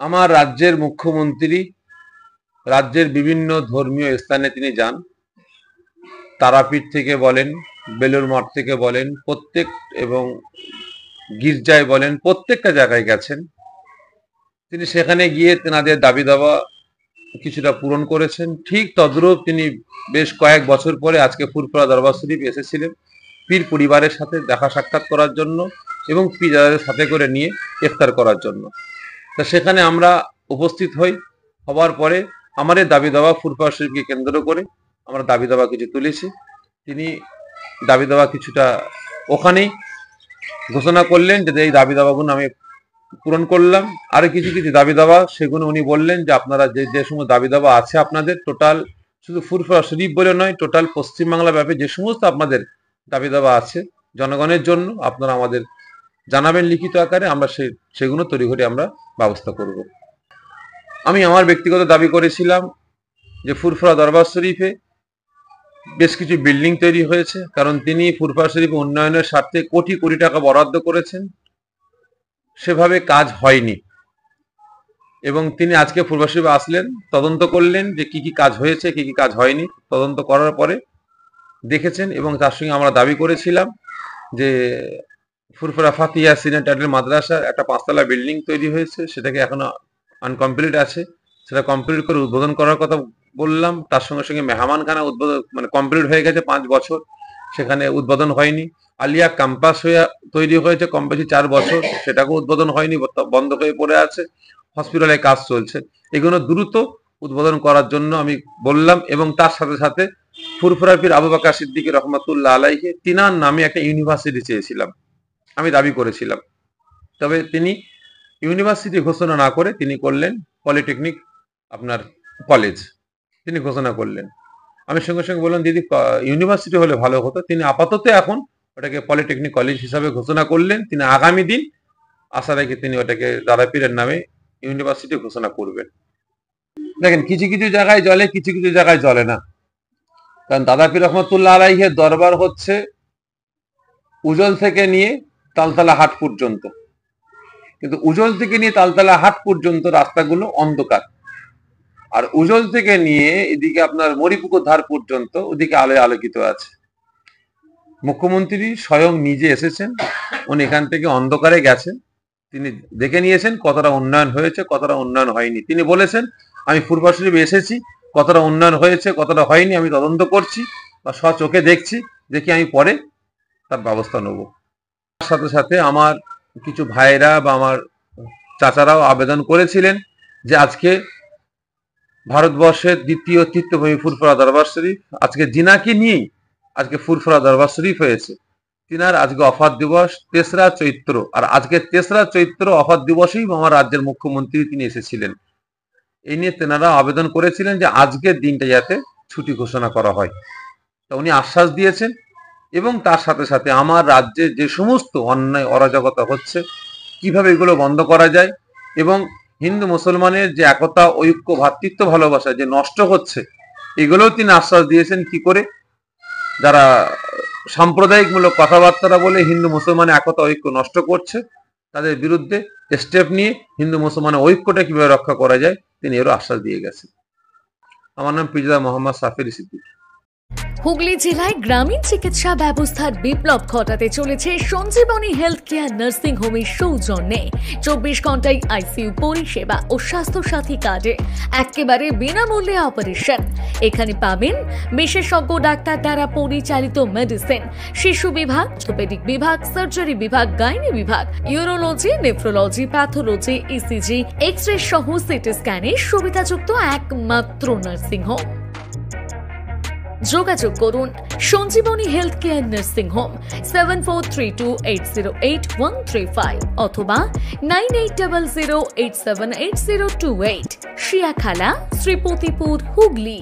আমার রাজ্যের মুখ্যমন্ত্রী রাজ্যের বিভিন্ন ধর্মীয় স্থানে তিনি যান। তারাপীঠ থেকে বলেন, বেলুর মঠ থেকে বলেন, প্রত্যেক এবং গির্জায় বলেন, প্রত্যেকটা জায়গায় গেছেন। তিনি সেখানে গিয়ে তেনাদের দাবি দাওয়া কিছুটা পূরণ করেছেন। ঠিক তদ্রূপ তিনি বেশ কয়েক বছর পরে আজকে ফুরফুরা দরবার শরীফ এসেছিলেন পীর পরিবারের সাথে দেখা সাক্ষাৎ করার জন্য এবং পীরজাদাদের সাথে করে নিয়ে ইফতার করার জন্য। তা সেখানে আমরা উপস্থিত হই। হওয়ার পরে আমাদের দাবি দাওয়া ফুরফুরা শরীফকে কেন্দ্র করে আমরা দাবি দাওয়া কিছু তুলেছি। তিনি দাবি দাওয়া কিছুটা ওখানেই ঘোষণা করলেন যে এই দাবি দাওয়াগুলো আমি পূরণ করলাম। আর কিছু কিছু দাবি দাওয়া সেগুলো উনি বললেন যে আপনারা যে যে সমস্ত দাবি দাওয়া আছে আপনাদের টোটাল, শুধু ফুরফুরা শরীফ বলে নয়, টোটাল পশ্চিমবাংলা ব্যাপী যে সমস্ত আপনাদের দাবি দাওয়া আছে জনগণের জন্য আপনারা আমাদের জানাবেন লিখিত আকারে, আমরা সেগুলো তড়িঘড়ি আমরা ব্যবস্থা করব। আমি আমার ব্যক্তিগত দাবি করেছিলাম যে ফুরফুরা দরবার শরীফে বেশ কিছু বিল্ডিং তৈরি হয়েছে, কারণ তিনি ফুরফুরা শরীফ উন্নয়নের স্বার্থে কোটি কোটি টাকা বরাদ্দ করেছেন, সেভাবে কাজ হয়নি। এবং তিনি আজকে ফুরফুরা শরীফে আসলেন, তদন্ত করলেন যে কি কি কাজ হয়েছে কি কি কাজ হয়নি। তদন্ত করার পরে দেখেছেন এবং তার সঙ্গে আমরা দাবি করেছিলাম যে ফুরফুরা ফাতিয়া সিনিয়র টাইটেল মাদ্রাসার একটা 5 তলা বিল্ডিং তৈরি হয়েছে, সেটাকে এখনো আনকমপ্লিট আছে, সেটা কমপ্লিট করে উদ্বোধন করার কথা বললাম। তার সঙ্গে সঙ্গে মেহমানখানা উদ্বোধন কমপ্লিট হয়ে গেছে 5 বছর, সেখানে উদ্বোধন হয়নি। আলিয়া ক্যাম্পাস হয়ে তৈরি হয়েছে কম বেশি 4 বছর, সেটাকেও উদ্বোধন হয়নি, বন্ধ হয়ে পড়ে আছে। হসপিটালে কাজ চলছে, এগুলো দ্রুত উদ্বোধন করার জন্য আমি বললাম। এবং তার সাথে সাথে ফুরফুরা পীর আবু বকর সিদ্দিক রহমাতুল্লাহ আলাইহি তিনার নামে একটা ইউনিভার্সিটি চেয়েছিলাম, আমি দাবি করেছিলাম। তবে তিনি ইউনিভার্সিটি ঘোষণা না করে তিনি করলেন পলিটেকনিক আপনার কলেজ তিনি ঘোষণা করলেন। আমি সঙ্গে সঙ্গে বললাম দিদি ইউনিভার্সিটি হলে ভালো হতো। তিনি আপাতত এখন ওটাকে পলিটেকনিক কলেজ হিসাবে ঘোষণা করলেন। তিনি আগামী দিন আশা রেখে তিনি ওটাকে দাদা পীরের নামে ইউনিভার্সিটি ঘোষণা করবেন। দেখেন কিছু কিছু জায়গায় জ্বলে, কিছু কিছু জায়গায় জ্বলে না। কারণ দাদা পীর রহমতুল্লাহ আলাইহির দরবার হচ্ছে উজল থেকে নিয়ে তালতলা হাট পর্যন্ত, কিন্তু উজল থেকে নিয়ে তালতলা হাট পর্যন্ত রাস্তাগুলো অন্ধকার, আর উজল থেকে নিয়ে এদিকে আপনার মরিপুকুর ধার পর্যন্ত ওদিকে আলোয় আলোকিত আছে। মুখ্যমন্ত্রী স্বয়ং নিজে এসেছেন, উনি এখান থেকে অন্ধকারে গেছেন, তিনি দেখে নিয়েছেন কতটা উন্নয়ন হয়েছে কতটা উন্নয়ন হয়নি। তিনি বলেছেন আমি ফুরফুরা শরীফে এসেছি, কতটা উন্নয়ন হয়েছে কতটা হয়নি আমি তদন্ত করছি বা স্বচোখে দেখছি, দেখি আমি পরে তার ব্যবস্থা নেব। তার সাথে সাথে আমার কিছু ভাইরা বা আমার চাচারাও আবেদন করেছিলেন যে আজকে ভারতবর্ষের দ্বিতীয় তীর্থভূমি ফুরফুরা দরবার শরীফ, আজকে জিনাকে নিয়েই আজকে ফুরফুরা দরবার শরীফ হয়েছে। তিনার আজকে অফাত দিবস 3রা চৈত্র, আর আজকে 3রা চৈত্র অফাত দিবসেই আমার রাজ্যের মুখ্যমন্ত্রী তিনি এসেছিলেন। এই নিয়ে তেনারা আবেদন করেছিলেন যে আজকের দিনটা যাতে ছুটি ঘোষণা করা হয়, তা উনি আশ্বাস দিয়েছেন। এবং তার সাথে সাথে আমার রাজ্যে যে সমস্ত অন্যায় অরাজকতা হচ্ছে কিভাবে এগুলো বন্ধ করা যায়, এবং হিন্দু মুসলমানের যে একতা ঐক্য ভ্রাতৃত্ব ভালোবাসা যে নষ্ট হচ্ছে, এগুলোও তিনি আশ্বাস দিয়েছেন কি করে যারা সাম্প্রদায়িকমূলক কথাবার্তা বলে হিন্দু মুসলমানের একতা ঐক্য নষ্ট করছে তাদের বিরুদ্ধে স্টেপ নিয়ে হিন্দু মুসলমানের ঐক্যটা কিভাবে রক্ষা করা যায় তিনি এরও আশ্বাস দিয়ে গেছেন। আমার নাম পীরজাদা মোহাম্মদ সাফির সিদ্দিক। হুগলি জেলায় গ্রামীণ চিকিৎসা ব্যবস্থার বিপ্লব ঘটাতে চলেছে সঞ্জীবনী হেলথ কেয়ার নার্সিং হোমের সৌজন্যে 24 ঘন্টায় আইসিইউ পরিষেবা ও স্বাস্থ্যসাথী কার্ডে একেবারে বিনামূল্যে অপারেশন। এখানে পাবেন বিশেষজ্ঞ ডাক্তার দ্বারা পরিচালিত মেডিসিন, শিশু বিভাগ, অর্থোপেডিক বিভাগ, সার্জারি বিভাগ, গাইনি বিভাগ, urology, nephrology, pathology, ECG, X-ray সহ সিটি স্ক্যানের সুবিধাযুক্ত একমাত্র নার্সিং হোম। যোগাযোগ করুন Sanjeevani health care nursing home 7432808135 অথবা 9800878028, শিয়াখালা, শ্রীপতিপুর, হুগলি।